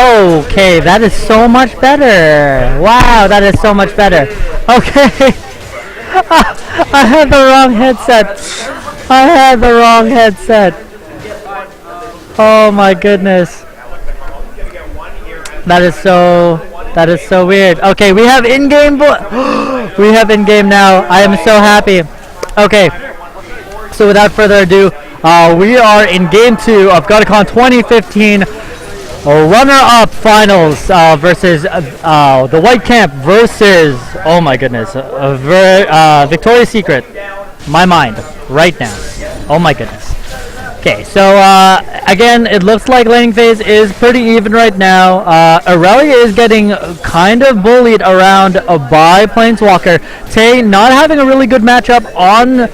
Okay, that is so much better. Wow, that is so much better. Okay. I had the wrong headset. I had the wrong headset. Oh my goodness. That is so weird. Okay, we have in-game we have in-game now. I am so happy. Okay. So without further ado, we are in game 2 of GottaCon 2015 runner-up finals versus the White Camp versus, oh my goodness, Victoria's Secret. My mind, right now. Oh my goodness. Okay, so again, it looks like laning phase is pretty even right now. Aurelia is getting kind of bullied around by Planeswalker. Tay not having a really good matchup on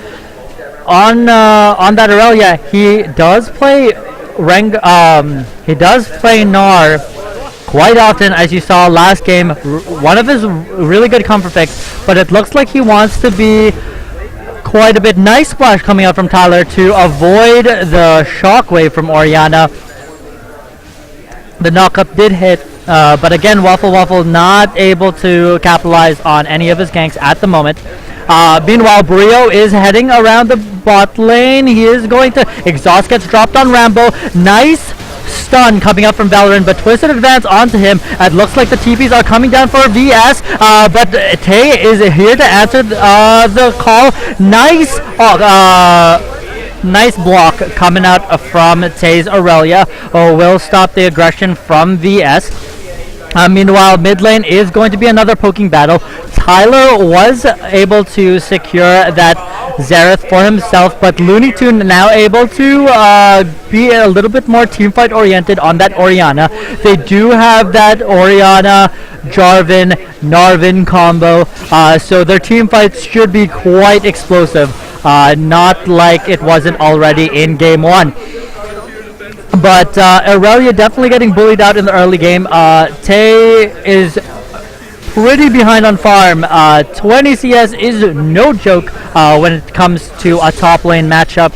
that Aurelia. He does play Nar quite often, as you saw last game. One of his really good comfort picks, but it looks like he wants to be quite a bit. Nice splash coming out from Tyler to avoid the shockwave from Orianna. The knockup did hit, but again, Waffle not able to capitalize on any of his ganks at the moment. Meanwhile, Brio is heading around the bot lane. He is going to... Exhaust gets dropped on Rambo. Nice stun coming up from Valorant, but Twisted Advance onto him. It looks like the TPs are coming down for VS, but Tay is here to answer the call. Nice nice block coming out from Tay's Aurelia. Will stop the aggression from VS. Meanwhile, mid lane is going to be another poking battle. Tyler was able to secure that Xerath for himself, but Looney Tune now able to be a little bit more teamfight oriented on that Orianna. They do have that Orianna, Jarvan, Narvin combo, so their teamfights should be quite explosive, not like it wasn't already in game 1. But Aurelia definitely getting bullied out in the early game. Tay is pretty behind on farm. 20 CS is no joke when it comes to a top lane matchup.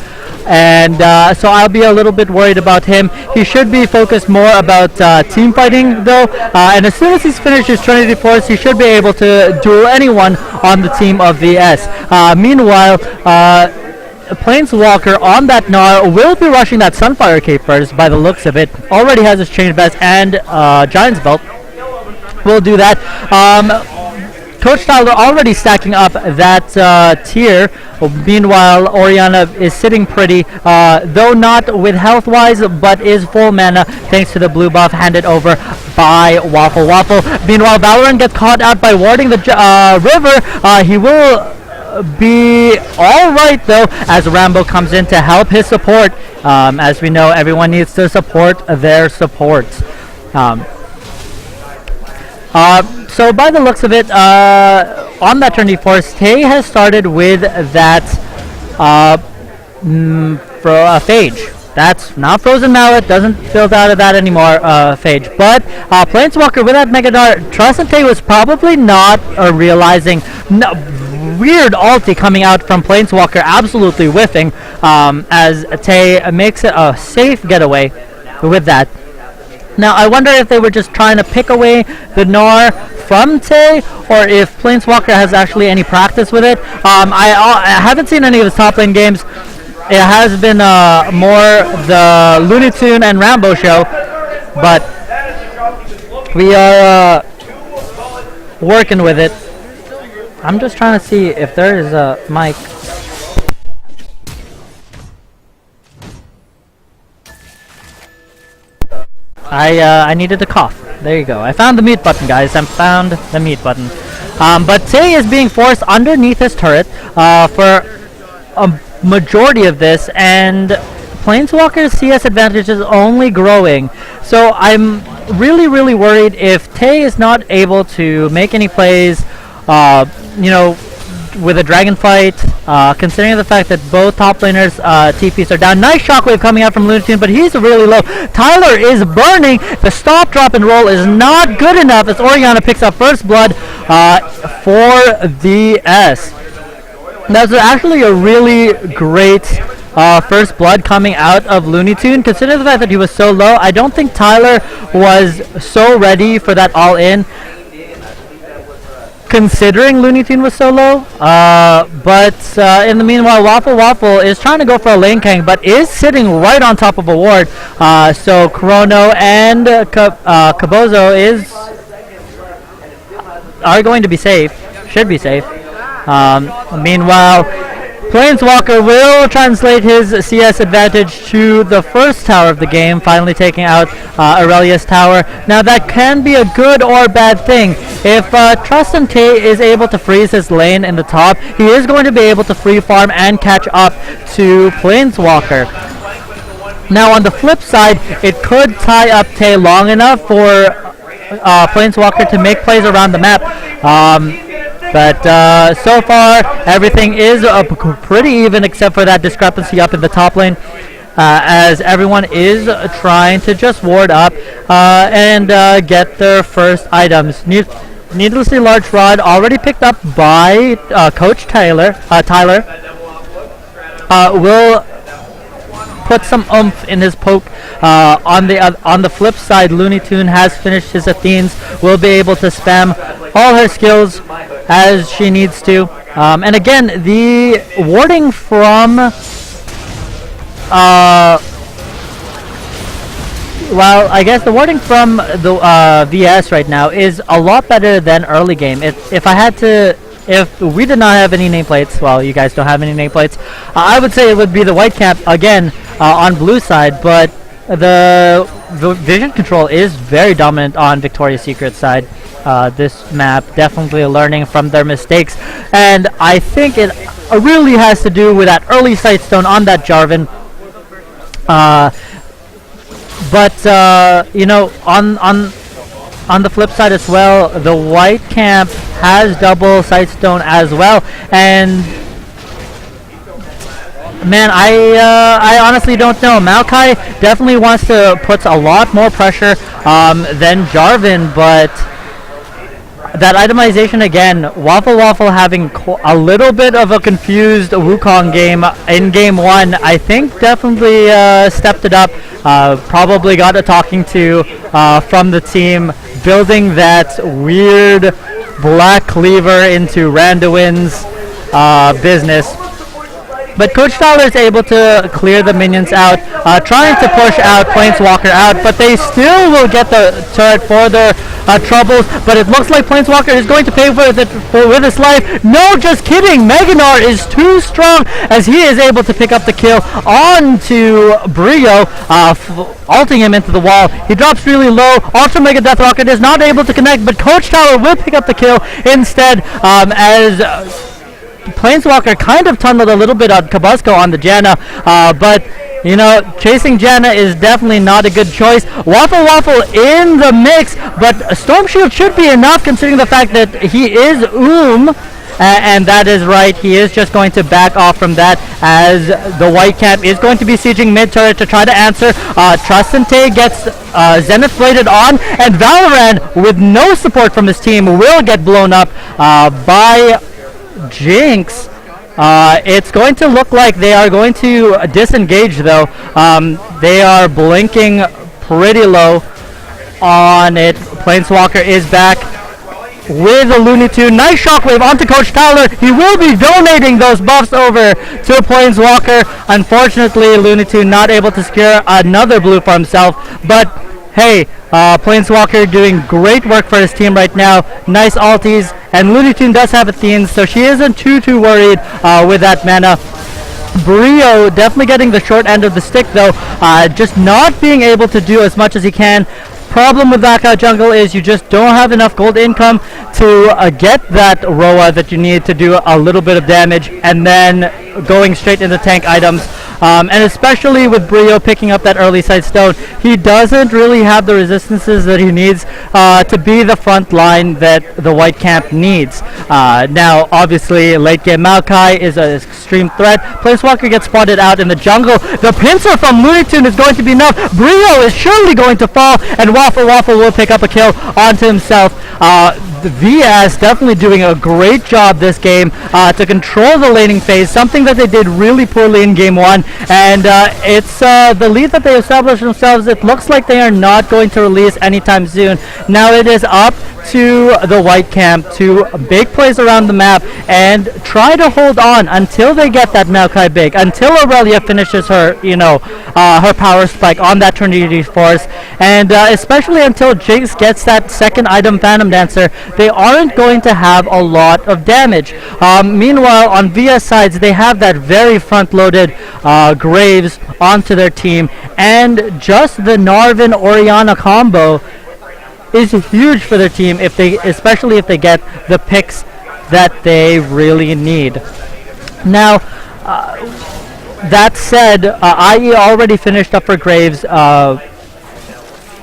And so I'll be a little bit worried about him. He should be focused more about team fighting though. And as soon as he's finished his Trinity Force, he should be able to duel anyone on the team of VS. Meanwhile, Planeswalker on that Gnar will be rushing that Sunfire Cape first by the looks of it. Already has his Chain Vest and Giant's Belt. Will do that. Coach Tyler already stacking up that tier. Meanwhile, Orianna is sitting pretty, though not with health-wise, but is full mana thanks to the blue buff handed over by Waffle. Meanwhile, Valorant gets caught out by warding the river. He will be all right though, as Rambo comes in to help his support. As we know, everyone needs to support their supports. So by the looks of it, on that Trinity Force, Tay has started with that Phage. That's not Frozen Mallet, doesn't build out of that anymore, Phage. But Planeswalker with that Mega Dart, Trust and Tay was probably not realizing... Weird ulti coming out from Planeswalker, absolutely whiffing, as Tay makes it a safe getaway with that. Now, I wonder if they were just trying to pick away the Gnar from Tay, or if Planeswalker has actually any practice with it. I haven't seen any of his top lane games. It has been more the Looney Tune and Rambo show, but we are working with it. I'm just trying to see if there is a mic. I needed to cough. There you go. I found the mute button, guys. I found the mute button. But Tay is being forced underneath his turret for a majority of this, and Planeswalker's CS advantage is only growing. So I'm really worried if Tay is not able to make any plays, with a dragon fight, considering the fact that both top laners TPs are down. Nice shockwave coming out from Looney Tune, but he's really low. Tyler is burning. The stop, drop, and roll is not good enough as Orianna picks up first blood for the S. That's actually a really great first blood coming out of Looney Tune. Considering the fact that he was so low, I don't think Tyler was so ready for that all-in. Considering Looney Tune was so low, but in the meanwhile, Waffle Waffle is trying to go for a lane gang, but is sitting right on top of a ward. So Chrono and Kabozo are going to be safe, should be safe. Meanwhile, Planeswalker will translate his CS advantage to the first tower of the game, finally taking out Aurelia's tower. Now that can be a good or bad thing. If Trustin Tay is able to freeze his lane in the top, he is going to be able to free farm and catch up to Planeswalker. Now on the flip side, it could tie up Tay long enough for Planeswalker to make plays around the map. But so far, everything is pretty even except for that discrepancy up in the top lane, as everyone is trying to just ward up and get their first items. Needlessly large rod already picked up by Coach Tyler. Will put some oomph in his poke. On the flip side, Looney Tune has finished his Athenes. Will be able to spam all her skills as she needs to. And again, the warding from I guess the warding from the VS right now is a lot better than early game. If we did not have any nameplates, well, you guys don't have any nameplates, I would say it would be the white cap again on blue side, but the vision control is very dominant on Victoria's Secret side. This map definitely learning from their mistakes, and I think it really has to do with that early sightstone on that Jarvan. But you know, on the flip side as well, the white camp has double sightstone as well, and man, I honestly don't know. Maokai definitely wants to put a lot more pressure than Jarvan, but that itemization again, Waffle Waffle having a little bit of a confused Wukong game in game 1, I think definitely stepped it up. Probably got a talking to from the team, building that weird black cleaver into Randuin's business. But Coach Tyler is able to clear the minions out, trying to push out Planeswalker out, but they still will get the turret for their troubles. But it looks like Planeswalker is going to pay with his life. No, just kidding. Meganar is too strong as he is able to pick up the kill onto Brio, ulting him into the wall. He drops really low. Ultra Mega Death Rocket is not able to connect, but Coach Tyler will pick up the kill instead, as Planeswalker kind of tunneled a little bit on Kabusco on the Janna, but you know, chasing Janna is definitely not a good choice. Waffle Waffle in the mix, but Storm Shield should be enough considering the fact that he is and that is right, he is just going to back off from that, as the white cap is going to be sieging mid turret to try to answer. Trustante gets Zenith bladed on, and Valorant, with no support from his team, will get blown up by Jinx. It's going to look like they are going to disengage though. They are blinking pretty low on it. Planeswalker is back with a Looney Tune. Nice shockwave onto Coach Tyler. He will be donating those buffs over to Planeswalker. Unfortunately, Looney Tune not able to secure another blue for himself, but hey, Planeswalker doing great work for his team right now. Nice ulties, and Looney Tune does have Athenes, so she isn't too worried with that mana. Brio definitely getting the short end of the stick though, just not being able to do as much as he can. Problem with Knockout Jungle is you just don't have enough gold income to get that Roa that you need to do a little bit of damage, and then going straight into tank items. And especially with Brio picking up that early side stone, he doesn't really have the resistances that he needs to be the front line that the white camp needs. Now, obviously, late game Maokai is an extreme threat. Planeswalker gets spotted out in the jungle. The pincer from Looney Tune is going to be enough. Brio is surely going to fall, and Waffle Waffle will pick up a kill onto himself. the VS definitely doing a great job this game to control the laning phase, something that they did really poorly in game one, and it's the lead that they established themselves. It looks like they are not going to release anytime soon. Now it is up to the white camp to big plays around the map and try to hold on until they get that Maokai big, until Aurelia finishes her, her power spike on that Trinity Force, and especially until Jinx gets that second item, Phantom Dancer, they aren't going to have a lot of damage. Meanwhile, on VS sides, they have that very front-loaded Graves onto their team, and just the Narvin Orianna combo is huge for their team, especially if they get the picks that they really need. Now, that said, IE already finished up for Graves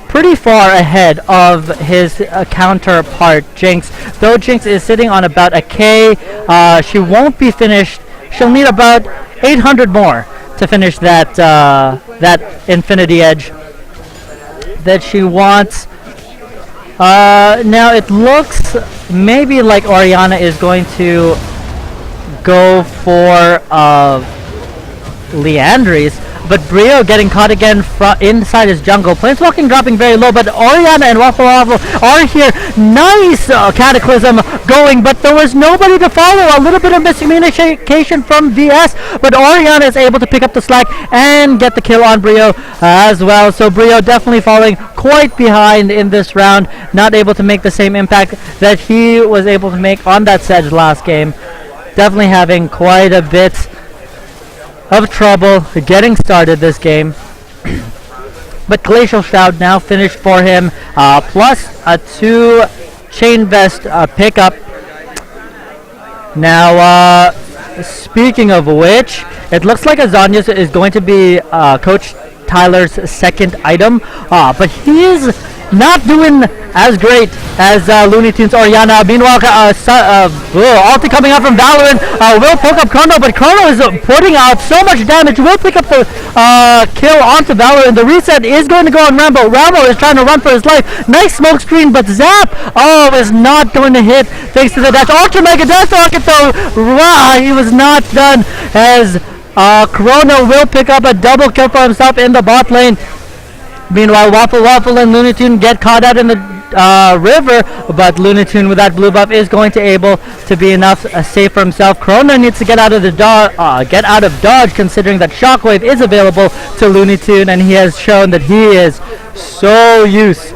pretty far ahead of his counterpart Jinx. Though Jinx is sitting on about a K, she won't be finished. She'll need about 800 more to finish that Infinity Edge that she wants. Now it looks maybe like Orianna is going to go for Leandries, but Brio getting caught again inside his jungle. Planeswalking dropping very low, but Orianna and Waffle are here. Nice Cataclysm going, but there was nobody to follow. A little bit of miscommunication from VS, but Orianna is able to pick up the slack and get the kill on Brio as well. So Brio definitely falling quite behind in this round, not able to make the same impact that he was able to make on that Sedge last game. Definitely having quite a bit of trouble getting started this game. But Glacial Shroud now finished for him, plus a 2 Chain Vest pickup. Now, speaking of which, it looks like Azanius is going to be Coach Tyler's second item, but he is not doing as great as Looney Tunes Orianna. Meanwhile, ulti coming out from Valorant will pick up Chrono, but Chrono is putting out so much damage. Will pick up the kill onto Valorant. The reset is going to go on Rambo. Rambo is trying to run for his life. Nice smoke screen, but Zap is not going to hit thanks to the dash. Ultra Mega Death Rocket though. He was not done as Chrono will pick up a double kill for himself in the bot lane. Meanwhile, Waffle and Looney Tune get caught out in the river, but Looney Tune with that blue buff is going to able to be enough safe for himself. Chrono needs to get out of dodge, considering that Shockwave is available to Looney Tune, and he has shown that he is so used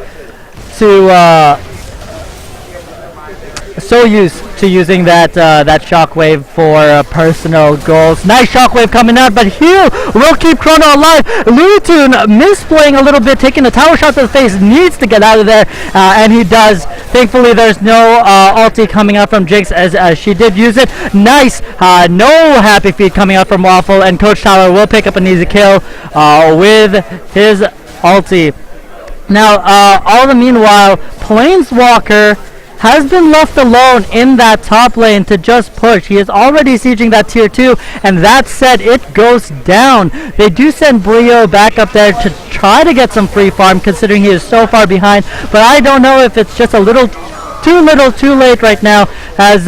to using that Shockwave for personal goals. Nice Shockwave coming out, but Heal will keep Chrono alive. Looney Tune misplaying a little bit, taking a tower shot to the face, needs to get out of there, and he does. Thankfully, there's no ulti coming out from Jinx as she did use it. Nice, no happy feet coming out from Waffle, and Coach Tyler will pick up an easy kill with his ulti. Now, all the meanwhile, Planeswalker has been left alone in that top lane to just push. He is already sieging that tier 2, and that said, it goes down. They do send Brio back up there to try to get some free farm, considering he is so far behind, but I don't know if it's just a little too late right now, as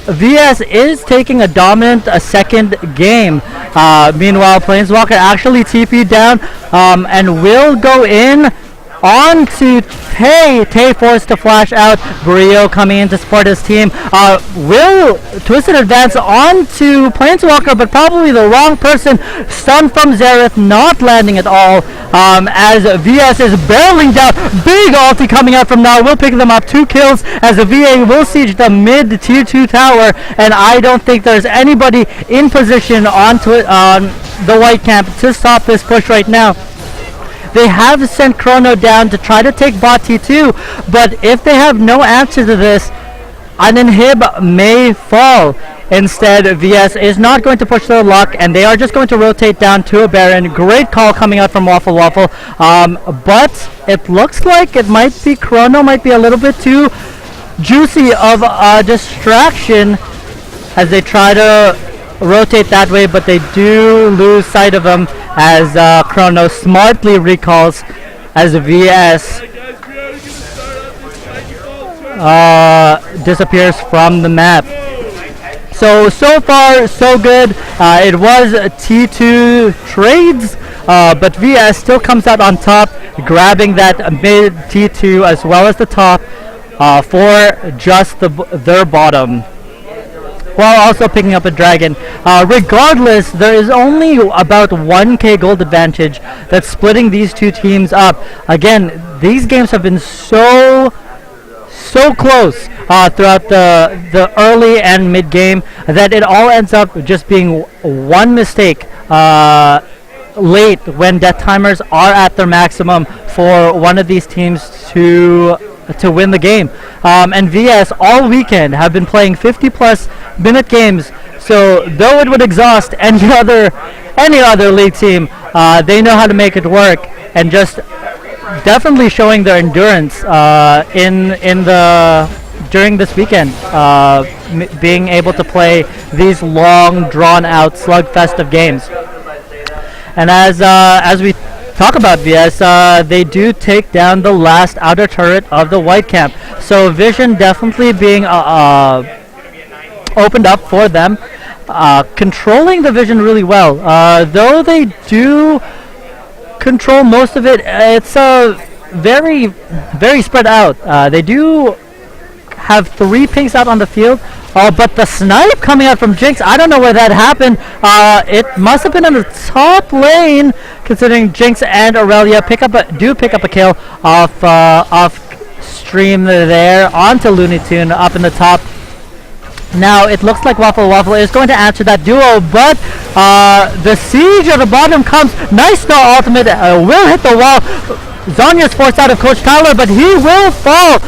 VS is taking a dominant second game. Meanwhile, Planeswalker actually TP'd down and will go in onto Tay. Tay forced to flash out. Brio coming in to support his team. Will Twisted Advance onto Planeswalker, but probably the wrong person. Stun from Xerath, not landing at all. As VS is barreling down. Big ulti coming out from now. Will pick them up. 2 kills as the VA will siege the mid tier 2 tower. And I don't think there's anybody in position on the white camp to stop this push right now. They have sent Chrono down to try to take bot T2, but if they have no answer to this, an inhib may fall. Instead, VS is not going to push their luck, and they are just going to rotate down to a Baron. Great call coming out from Waffle. But it looks like it might be Chrono might be a little bit too juicy of a distraction as they try to rotate that way, but they do lose sight of him as Chrono smartly recalls as VS disappears from the map. So far, so good. It was T2 trades, but VS still comes out on top, grabbing that mid T2 as well as the top for just their bottom, while also picking up a dragon. Regardless, there is only about 1k gold advantage that's splitting these two teams up. Again, these games have been so close throughout the early and mid game that it all ends up just being one mistake late when death timers are at their maximum for one of these teams to win the game. And VS all weekend have been playing 50 plus minute games, so though it would exhaust any other league team, they know how to make it work, and just definitely showing their endurance during this weekend, being able to play these long, drawn-out slugfest of games. And as we talk about VS, they do take down the last outer turret of the white camp. So vision definitely being opened up for them, controlling the vision really well. Though they do control most of it, it's very spread out. They do have 3 pinks out on the field, but the snipe coming out from Jinx, I don't know where that happened. It must have been in the top lane, considering Jinx and Aurelia pick up a kill off stream there onto Looney Tune up in the top. Now it looks like Waffle is going to answer that duo, but the siege at the bottom comes. Nice star ultimate will hit the wall. Zonya's forced out of Coach Tyler, but he will fall.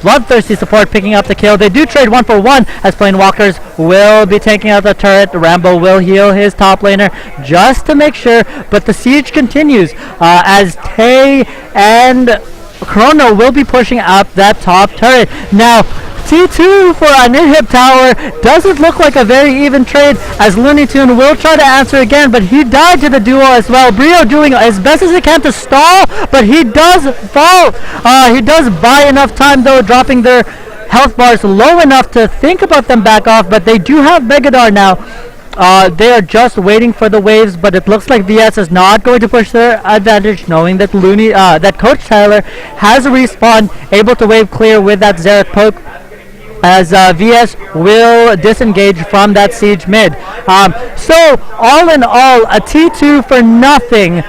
Bloodthirsty support picking up the kill. They do trade 1 for 1 as Planewalkers will be taking out the turret. Rambo will heal his top laner just to make sure, but the siege continues as Tay and Chrono will be pushing up that top turret. Now T2 for an inhib tower doesn't look like a very even trade, as Looney Tune will try to answer again, but he died to the duo as well. Brio doing as best as he can to stall, but he does fall. He does buy enough time though, dropping their health bars low enough to think about them back off, but they do have Megadar now. They are just waiting for the waves, but it looks like VS is not going to push their advantage, knowing that that Coach Tyler has a respawn, able to wave clear with that Xerath poke, as VS will disengage from that siege mid. So all in all, a T2 for nothing.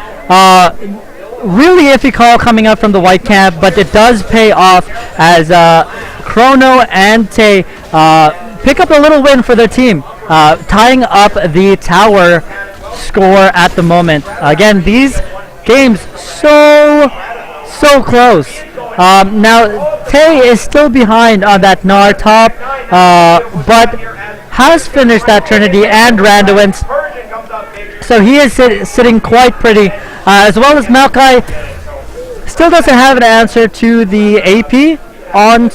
Really iffy call coming up from the white camp, but it does pay off as Chrono and Tay pick up a little win for their team, tying up the tower score at the moment. Again, these games so close. Now Tay is still behind on that Gnar top, but has finished that Trinity and Randuin's, so he is sitting quite pretty, as well as Maokai still doesn't have an answer to the AP on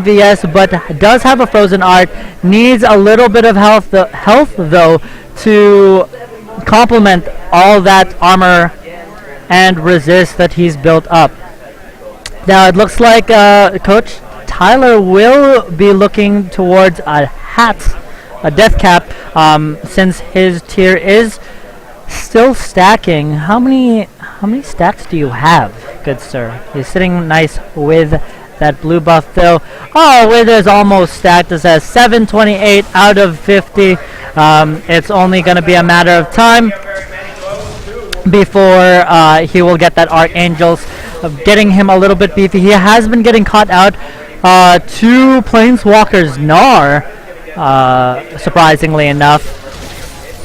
VS, but does have a frozen art. Needs a little bit of health though to complement all that armor and resist that he's built up. Now it looks like Coach Tyler will be looking towards a death cap, since his tier is still stacking. How many stacks do you have, good sir? He's sitting nice with that blue buff though. Oh, Wither is almost stacked. It says 728 out of 50. It's only going to be a matter of time before he will get that Archangels, getting him a little bit beefy. He has been getting caught out to Planeswalker's Gnar, surprisingly enough.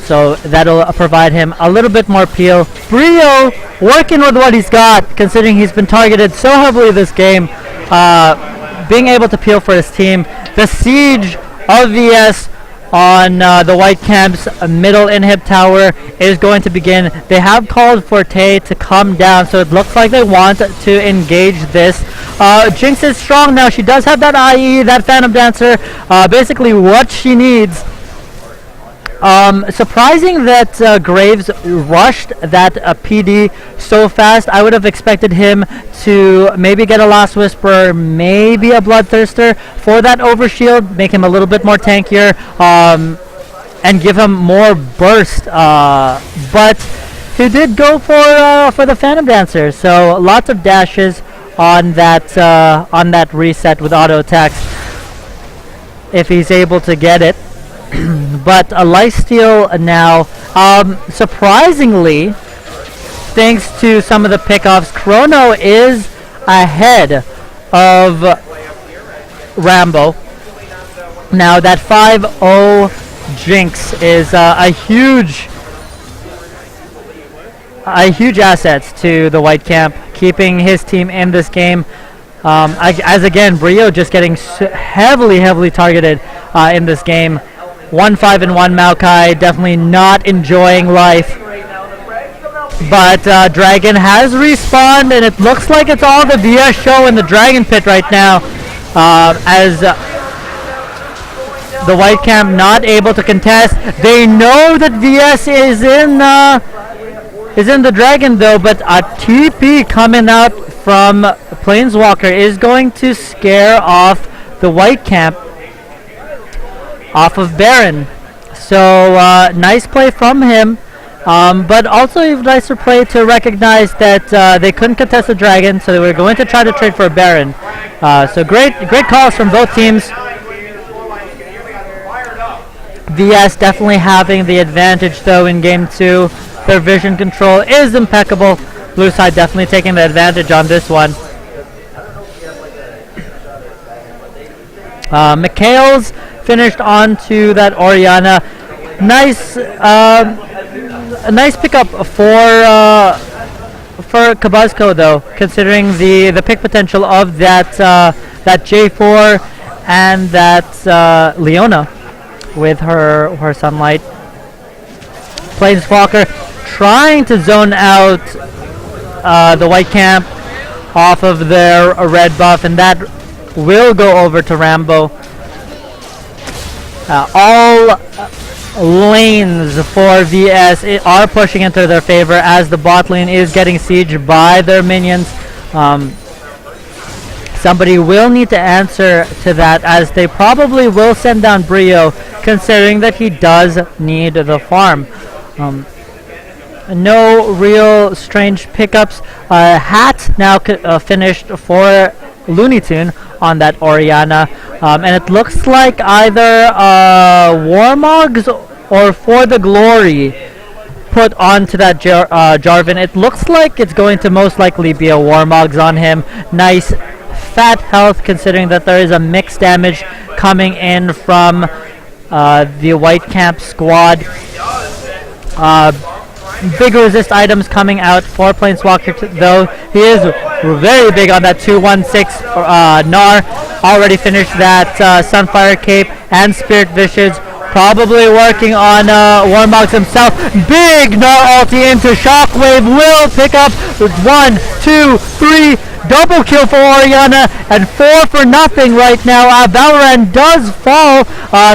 So that'll provide him a little bit more peel. Brio working with what he's got, considering he's been targeted so heavily this game, being able to peel for his team. The siege of VS on the white camp's middle inhib tower is going to begin. They have called for Tay to come down, so it looks like they want to engage this. Jinx is strong now. She does have that IE, that Phantom Dancer, basically what she needs Surprising that Graves rushed that PD so fast. I would have expected him to maybe get a Last Whisper, maybe a Bloodthirster for that overshield, make him a little bit more tankier, and give him more burst. But he did go for the Phantom Dancer, so lots of dashes on that reset with auto attacks if he's able to get it. But a lifesteal now, surprisingly, thanks to some of the pickoffs, Chrono is ahead of Rambo. Now that 5-0 Jinx is a huge asset to the White Camp, keeping his team in this game. As again, Brio just getting heavily targeted in this game. 1-5-1 Maokai, definitely not enjoying life. But Dragon has respawned, and it looks like it's all the VS show in the Dragon Pit right now. As the White Camp not able to contest. They know that VS is in the Dragon though, but a TP coming out from Planeswalker is going to scare off the White Camp off of Baron. So nice play from him, but also a nicer play to recognize that they couldn't contest the Dragon, so they were going to try to trade for a Baron. So great calls from both teams. VS definitely having the advantage though in game 2. Their vision control is impeccable. Blue side definitely taking the advantage on this one. Mikhail's finished onto that Orianna. Nice, a nice pickup for Kabuzco though, considering the pick potential of that J4 and that Leona with her Sunlight. Planeswalker trying to zone out the White Camp off of their red buff, and that will go over to Rambo. All lanes for VS are pushing into their favor as the bot lane is getting sieged by their minions. Somebody will need to answer to that, as they probably will send down Brio, considering that he does need the farm. No real strange pickups. Hat now finished for Looney Tune on that Orianna, and it looks like either Warmogs or For the Glory put onto that Jarvan. It looks like it's going to most likely be a Warmogs on him. Nice fat health, considering that there is a mixed damage coming in from the White Camp squad. Big resist items coming out for Planeswalker though. He is very big on that 216 Gnar. Already finished that Sunfire Cape and Spirit Visage. Probably working on Warmogs himself. Big Gnar ulti into Shockwave. Will pick up 1, 2, 3. Double kill for Orianna and 4 for nothing right now. Valorant does fall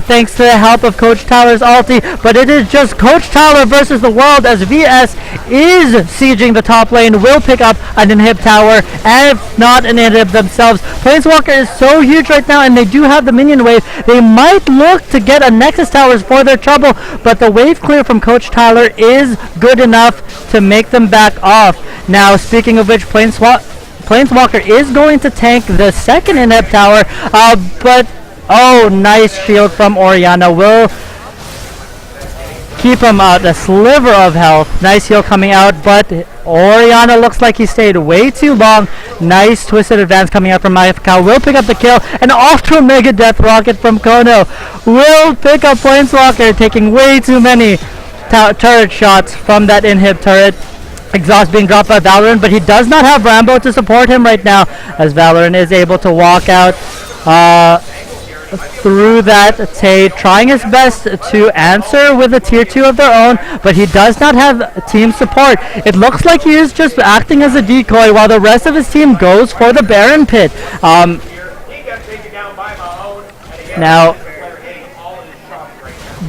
thanks to the help of Coach Tyler's ulti, but it is just Coach Tyler versus the world, as VS is sieging the top lane, will pick up an inhib tower, and if not an inhib themselves. Planeswalker is so huge right now, and they do have the minion wave. They might look to get a Nexus towers for their trouble, but the wave clear from Coach Tyler is good enough to make them back off. Now, speaking of which, Planeswalker is going to tank the second inhib tower, but nice shield from Orianna will keep him out a sliver of health. Nice heal coming out, but Orianna looks like he stayed way too long. Nice twisted advance coming out from Mayafka. Will pick up the kill, and off to a mega death rocket from Kono. Will pick up Planeswalker, taking way too many turret shots from that inhib turret. Exhaust being dropped by Valorant, but he does not have Rambo to support him right now, as Valorant is able to walk out through that. Tay trying his best to answer with a tier 2 of their own, but he does not have team support. It looks like he is just acting as a decoy while the rest of his team goes for the Baron pit. Now,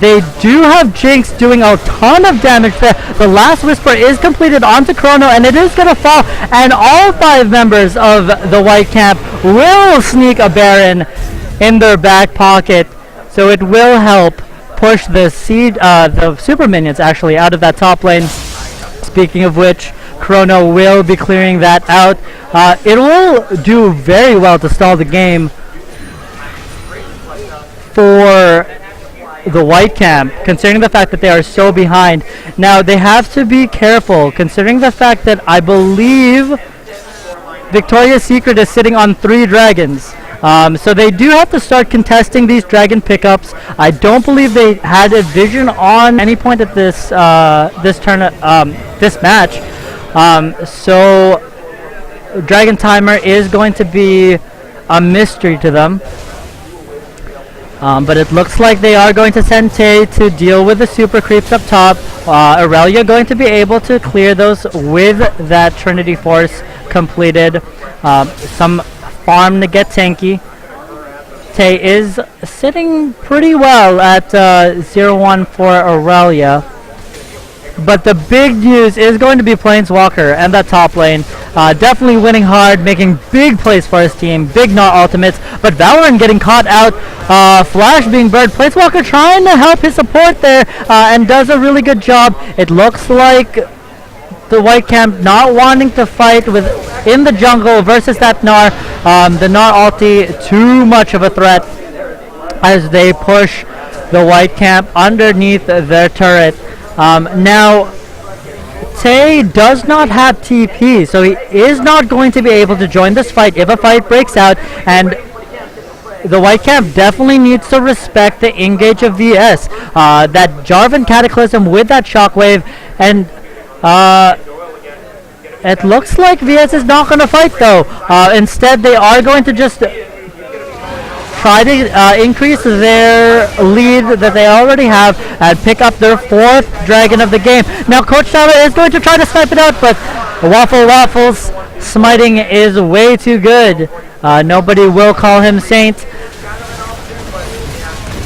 they do have Jinx doing a ton of damage there. The last Whisper is completed onto Chrono, and it is going to fall. And all 5 members of the white camp will sneak a Baron in their back pocket. So it will help push the super minions actually out of that top lane. Speaking of which, Chrono will be clearing that out. It will do very well to stall the game for the white camp, considering the fact that they are so behind. Now they have to be careful, considering the fact that I believe Victoria's Secret is sitting on 3 dragons. So they do have to start contesting these dragon pickups. I don't believe they had a vision on any point at this this match. So Dragon Timer is going to be a mystery to them. But it looks like they are going to send Tay to deal with the super creeps up top. Aurelia going to be able to clear those with that Trinity Force completed. Some farm to get tanky. Tay is sitting pretty well at 0-1 for Aurelia. But the big news is going to be Planeswalker and that top lane. Definitely winning hard, making big plays for his team. Big Gnar ultimates, but Valorant getting caught out. Flash being burned. Planeswalker trying to help his support there and does a really good job. It looks like the white camp not wanting to fight in the jungle versus that Gnar. The Gnar ulti too much of a threat as they push the white camp underneath their turret. Now, Tay does not have TP, so he is not going to be able to join this fight if a fight breaks out, and the white camp definitely needs to respect the engage of VS. That Jarvan Cataclysm with that shockwave, and it looks like VS is not going to fight though. Instead, they are going to just try to increase their lead that they already have and pick up their 4th dragon of the game. Now Coach Tyler is going to try to snipe it out, but Waffles smiting is way too good. Nobody will call him Saint.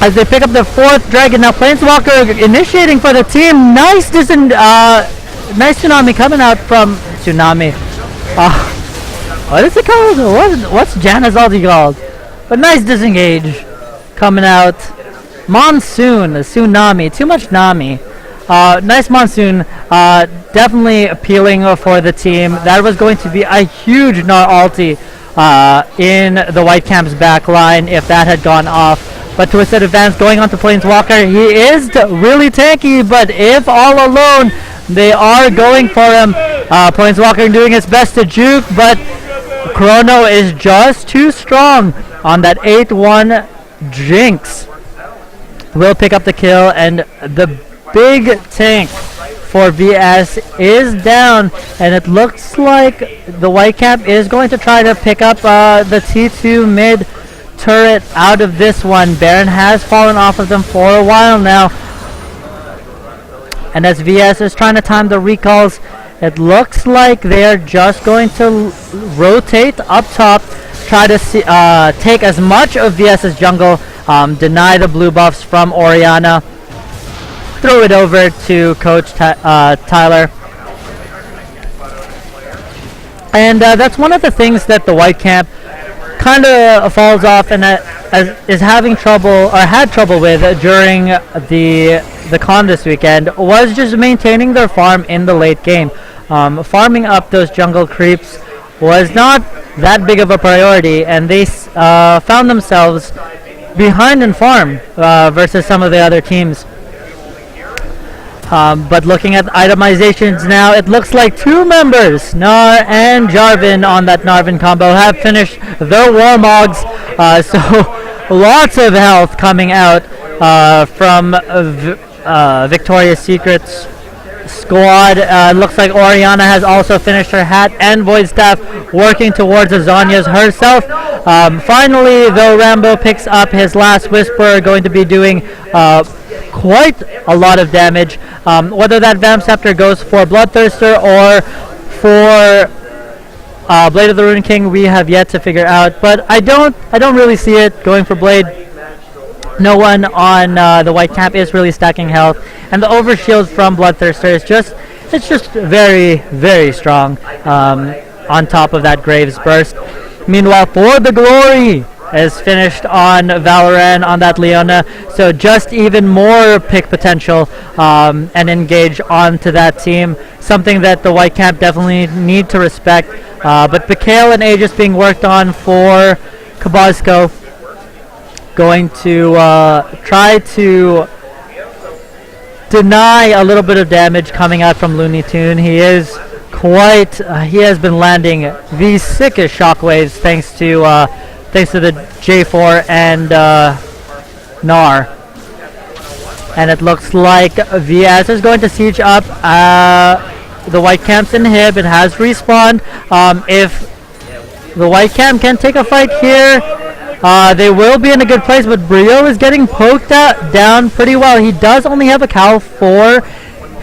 As they pick up their 4th dragon, now Planeswalker initiating for the team. Nice Tsunami coming out from Tsunami. What is it called? What's Janna's ulti called? But nice disengage coming out. Monsoon, Tsunami, too much Nami. Nice Monsoon, definitely appealing for the team. That was going to be a huge Gnar ulti in the white camp's back line if that had gone off. But Twisted Advance going on to Planeswalker. He is really tanky, but if all alone, they are going for him. Planeswalker doing his best to juke, but Chrono is just too strong on that 8-1 Jinx. Will pick up the kill, and the big tank for VS is down, and it looks like the white cap is going to try to pick up the T2 mid turret out of this one. Baron has fallen off of them for a while now, and as VS is trying to time the recalls, it looks like they're just going to rotate up top, try to take as much of VS's jungle, deny the blue buffs from Orianna, throw it over to Coach Tyler. And that's one of the things that the white camp kind of falls off and is having trouble, or had trouble with during the con this weekend, was just maintaining their farm in the late game. Farming up those jungle creeps was not that big of a priority, and they found themselves behind in farm versus some of the other teams. But looking at itemizations now, it looks like 2 members, Gnar and Jarvan, on that Narvan combo have finished their Warmogs. So lots of health coming out from Victoria's Secret's squad. Looks like Orianna has also finished her hat and Void Staff, working towards Azania's herself. Finally, though, Rambo picks up his last Whisper, going to be doing quite a lot of damage. Whether that Vamp Scepter goes for Bloodthirster or for Blade of the Rune King, we have yet to figure out. But I don't really see it going for Blade. No one on the white camp is really stacking health, and the overshield from Bloodthirster is just very, very strong on top of that Graves burst. Meanwhile, For the Glory is finished on Valorant on that Leona, so just even more pick potential and engage onto that team, something that the white camp definitely need to respect. But Mikhail and Aegis being worked on for Kabazko, going to try to deny a little bit of damage coming out from Looney Tune. He has been landing the sickest shockwaves thanks to the J4 and Gnar. And it looks like VS is going to siege up the white camp's inhib. It has respawned. If the white camp can take a fight here, they will be in a good place, but Brio is getting poked down pretty well. He does only have a Cal for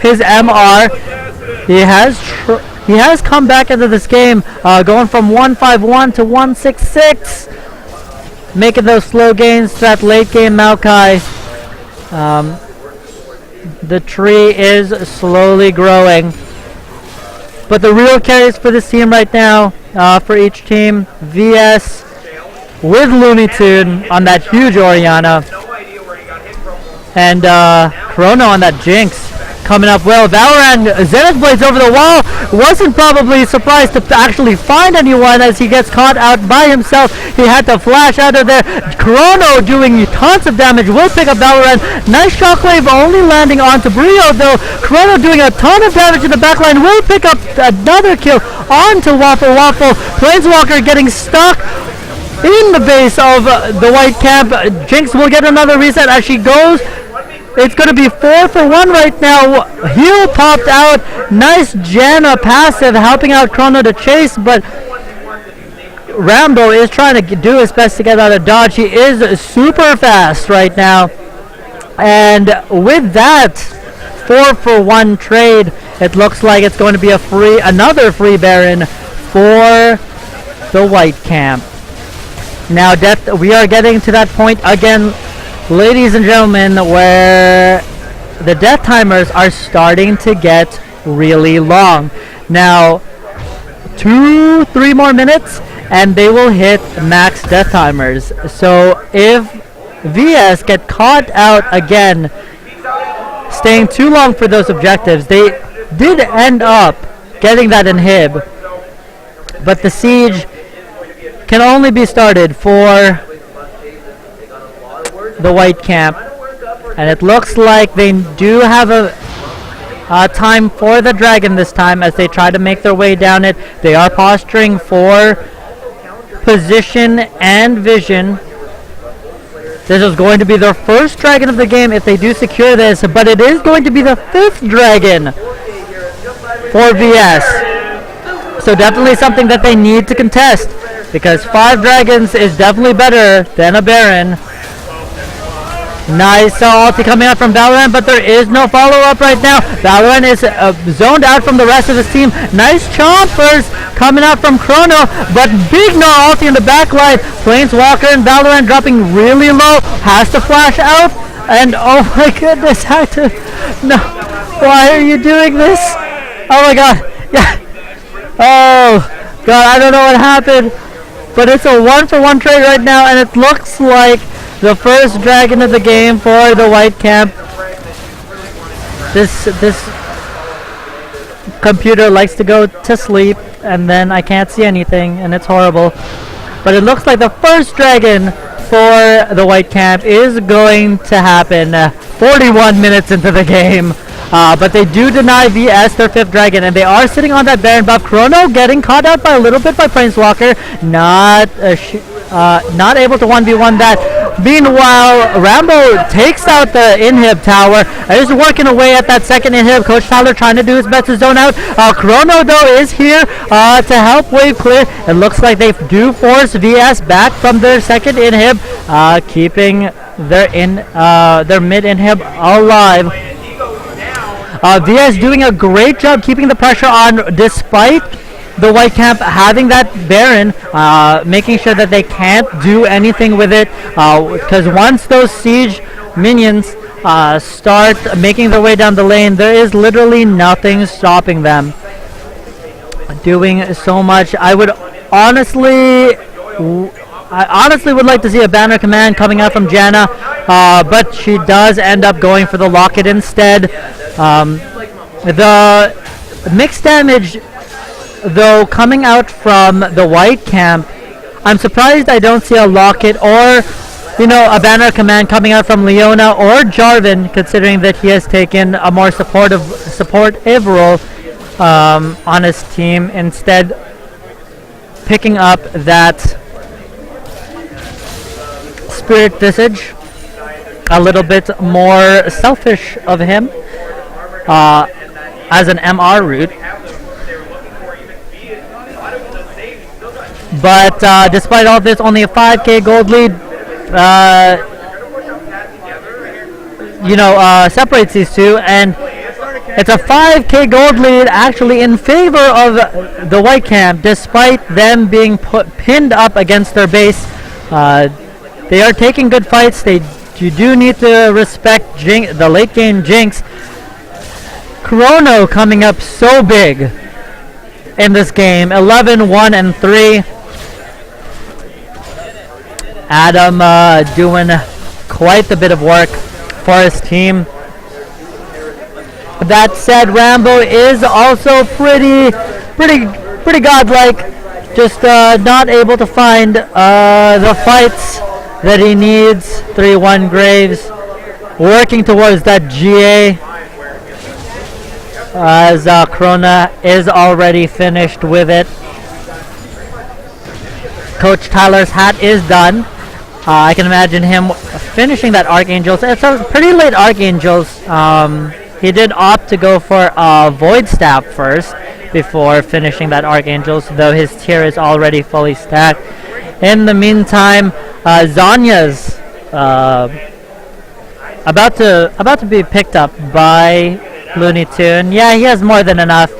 his MR. He has come back into this game, going from 151 to 166, making those slow gains to that late game Maokai. The tree is slowly growing, but the real carries for this team right now, for each team, VS with Looney Tune on that huge Orianna, and Chrono on that Jinx coming up well. Valorant Zenith Blades over the wall. Wasn't probably surprised to actually find anyone as he gets caught out by himself. He had to flash out of there. Chrono doing tons of damage. Will pick up Valorant. Nice shockwave only landing onto Brio though. Chrono doing a ton of damage in the backline. Will pick up another kill onto Waffle Waffle. Planeswalker getting stuck in the base of the white camp. Jinx will get another reset as she goes. It's going to be 4 for 1 right now. Heal popped out. Nice Janna passive helping out Chrono to chase, but Rambo is trying to do his best to get out of dodge. He is super fast right now. And with that 4 for 1 trade, it looks like it's going to be another free Baron for the white camp. Now we are getting to that point again, ladies and gentlemen, where the death timers are starting to get really long. Now 2-3 more minutes and they will hit max death timers. So if VS get caught out again staying too long for those objectives, they did end up getting that inhib, but the siege can only be started for the white camp, and it looks like they do have a time for the dragon this time as they try to make their way down it. They are posturing for position and vision. This is going to be their first dragon of the game if they do secure this, but it is going to be the 5th dragon for VS. So definitely something that they need to contest, because 5 dragons is definitely better than a Baron. Nice ulti coming out from Valorant, but there is no follow-up right now. Valorant is zoned out from the rest of his team. Nice chompers coming out from Chrono, but big Gnar ulti in the back line. Planeswalker and Valorant dropping really low. Has to flash out, and oh my goodness, no. Why are you doing this? Oh my god. Yeah. Oh god, I don't know what happened, but it's a 1 for 1 trade right now, and it looks like the first dragon of the game for the white camp. This computer likes to go to sleep, and then I can't see anything, and it's horrible. But it looks like the first dragon for the white camp is going to happen 41 minutes into the game. But they do deny VS their 5th dragon, and they are sitting on that Baron buff. Chrono getting caught out by a little bit by Planeswalker, not able to 1v1 that. Meanwhile, Rambo takes out the inhib tower and is working away at that second inhib. Coach Tyler trying to do his best to zone out. Chrono though is here to help wave clear. It looks like they do force VS back from their second inhib, keeping their mid inhib alive. VS doing a great job keeping the pressure on despite the white camp having that Baron, making sure that they can't do anything with it, because once those siege minions start making their way down the lane, there is literally nothing stopping them doing so much. I honestly would like to see a banner command coming out from Janna, but she does end up going for the locket instead. The mixed damage, though, coming out from the white camp, I'm surprised I don't see a locket or a banner command coming out from Leona or Jarvan, considering that he has taken a more supportive role on his team, instead picking up that Spirit Visage. A little bit more selfish of him as an MR route. But despite all this, only a 5k gold lead separates these two, and it's a 5k gold lead actually in favor of the white camp, despite them being pinned up against their base. They are taking good fights. You do need to respect the late game Jinx. Chrono coming up so big in this game, 11, 1, and 3. Adam doing quite a bit of work for his team. That said, Rambo is also pretty godlike, just not able to find the fights that he needs. 3-1 Graves, working towards that GA, as Krona is already finished with it. Coach Tyler's hat is done. I can imagine him finishing that Archangels. It's a pretty late Archangels. He did opt to go for a Void Staff first before finishing that Archangels, though his tier is already fully stacked. In the meantime, Zanya's about to be picked up by Looney Tune. Yeah, he has more than enough.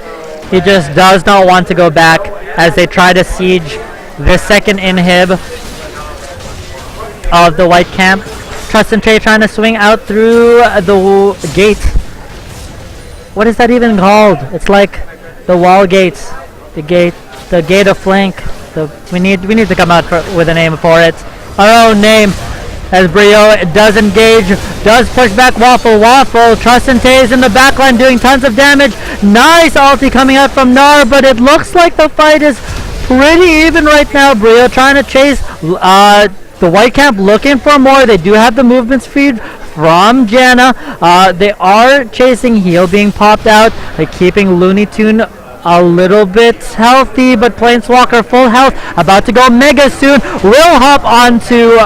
He just does not want to go back as they try to siege the second inhib of the white camp. Trust and Trey trying to swing out through the gate. What is that even called? It's like the wall gates. The gate of flank. We need to come out with a name for it. Our own name. As Brio does engage, does push back Waffle. Trust and Tay is in the backline doing tons of damage. Nice ulti coming out from Nar, but it looks like the fight is pretty even right now. Brio trying to chase the white camp, looking for more. They do have the movement speed from Janna. They are chasing heal being popped out. They're keeping Looney Tune a little bit healthy, but Planeswalker full health, about to go mega soon. Will hop onto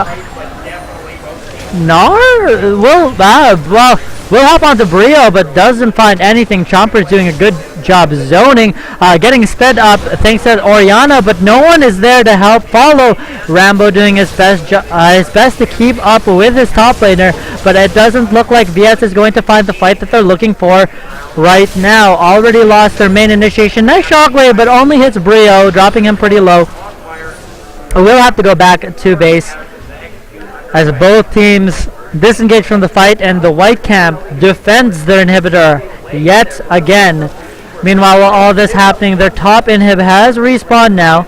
Nar? We'll hop onto Brio, but doesn't find anything. Chomper's doing a good job zoning, getting sped up thanks to Orianna, but no one is there to help follow. Rambo doing his best to keep up with his top laner, but it doesn't look like VS is going to find the fight that they're looking for right now. Already lost their main initiation. Nice shockwave, but only hits Brio, dropping him pretty low. We'll have to go back to base as both teams disengage from the fight, and the white camp defends their inhibitor yet again. Meanwhile, while all this happening, their top inhib has respawned now.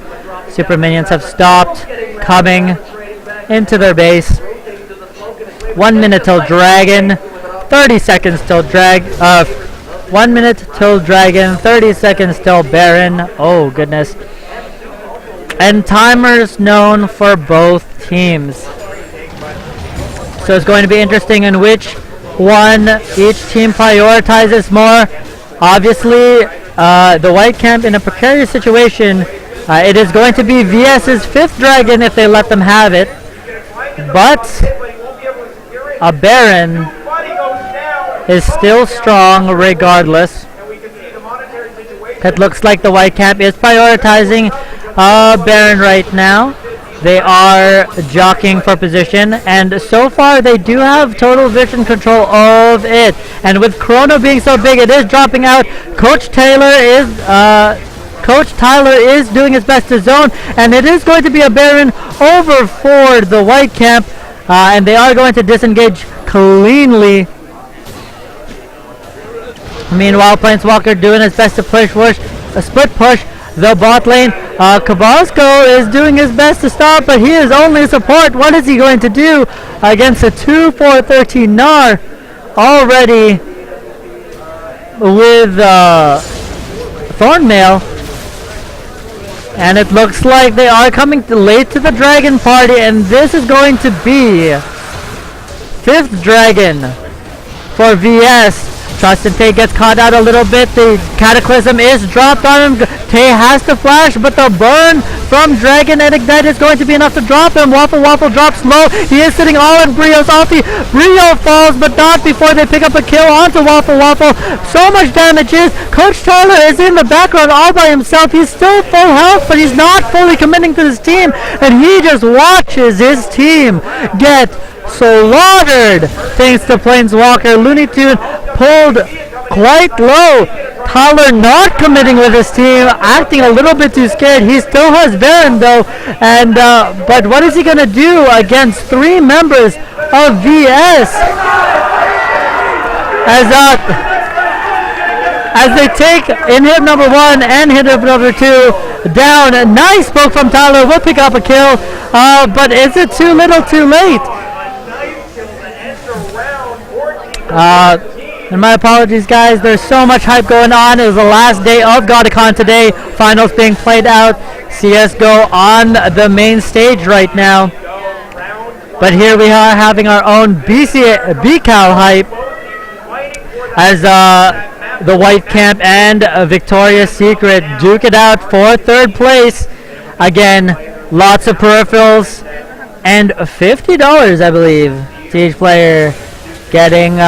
Super minions have stopped coming into their base. 1 minute till dragon, 30 seconds till 1 minute till dragon, 30 seconds till Baron. Oh goodness. And timers known for both teams. So it's going to be interesting in which one each team prioritizes more. Obviously, the white camp in a precarious situation. It is going to be VS's 5th dragon if they let them have it. But a Baron is still strong regardless. It looks like the white camp is prioritizing Baron right now. They are jockeying for position, and so far they do have total vision control of it. And with Chrono being so big, it is dropping out. Coach Taylor is Coach Tyler is doing his best to zone, and it is going to be a Baron over for the white camp, and they are going to disengage cleanly. Meanwhile, Planeswalker doing his best to push a split push the bot lane. Kabasco is doing his best to stop, but he is only support. What is he going to do against a 2-4-13 Gnar already with Thornmail? And it looks like they are coming late to the Dragon Party, and this is going to be 5th Dragon for VS. Trust and Tay gets caught out a little bit. The Cataclysm is dropped on him. Tay has to flash, but the burn from Dragon and Ignite is going to be enough to drop him. Waffle drops low. He is sitting all in Brio's ulti. Brio falls, but not before they pick up a kill onto Waffle. So much damage is. Coach Tyler is in the background all by himself. He's still full health, but he's not fully committing to his team, and he just watches his team get slaughtered thanks to Planeswalker. Looney Tune pulled quite low. Tyler not committing with his team, acting a little bit too scared. He still has Baron though, and but what is he gonna do against 3 members of VS as they take inhib number 1 and inhib number 2 down? A nice poke from Tyler will pick up a kill, but is it too little too late? And my apologies, guys. There's so much hype going on. It was the last day of GottaCon today. Finals being played out. CSGO on the main stage right now. But here we are having our own BCal hype as the White Camp and Victoria's Secret duke it out for 3rd place. Again, lots of peripherals and $50, I believe, to each player, getting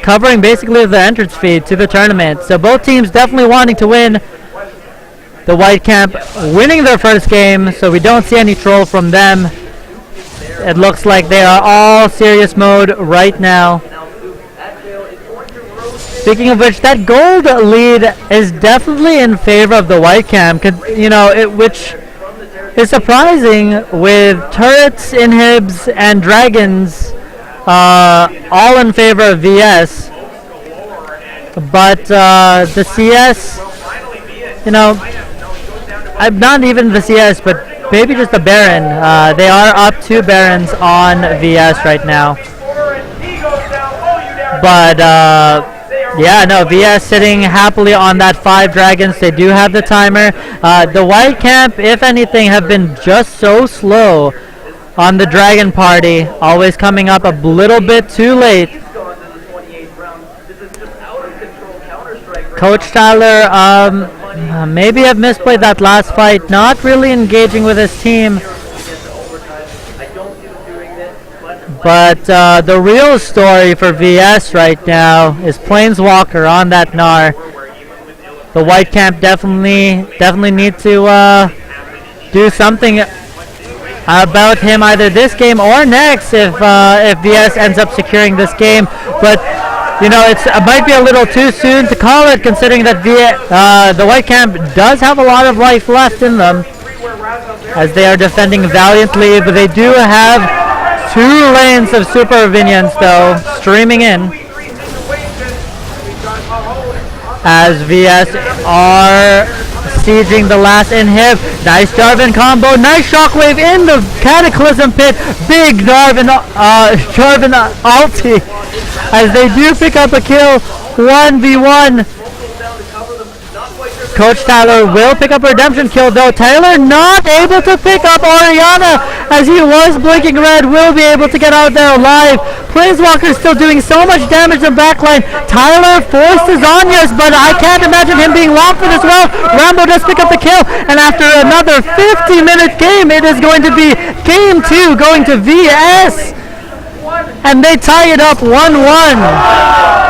covering basically the entrance fee to the tournament. So both teams definitely wanting to win. The White Camp winning their first game, so we don't see any troll from them. It looks like they are all serious mode right now. Speaking of which, that gold lead is definitely in favor of the White Camp, you know, which is surprising with turrets, inhibs, and dragons all in favor of VS, but the CS, you know, I'm not even the CS, but maybe just the Baron. They are up 2 Barons on VS right now, but yeah, no, VS sitting happily on that 5 dragons. They do have the timer. The White Camp, if anything, have been just so slow on the Dragon Party, always coming up a little bit too late. Coach Tyler maybe have misplayed that last fight, not really engaging with his team. But the real story for VS right now is Planeswalker on that Gnar. The White Camp definitely need to do something about him either this game or next if VS ends up securing this game. But you know, it might be a little too soon to call it, considering that the White Camp does have a lot of life left in them as they are defending valiantly, but they do have 2 lanes of super minions though streaming in as VS are sieging the last inhib. Nice Jarvan combo, nice shockwave in the Cataclysm pit. Big Jarvan ulti as they do pick up a kill. 1v1. Coach Tyler will pick up a redemption kill though. Tyler not able to pick up Orianna as he was blinking red. Will be able to get out there alive. Planeswalker still doing so much damage in backline. Tyler forced his Zanyas, but I can't imagine him being locked for this well. Rambo does pick up the kill, and after another 50-minute game, it is going to be game 2 going to VS, and they tie it up 1-1.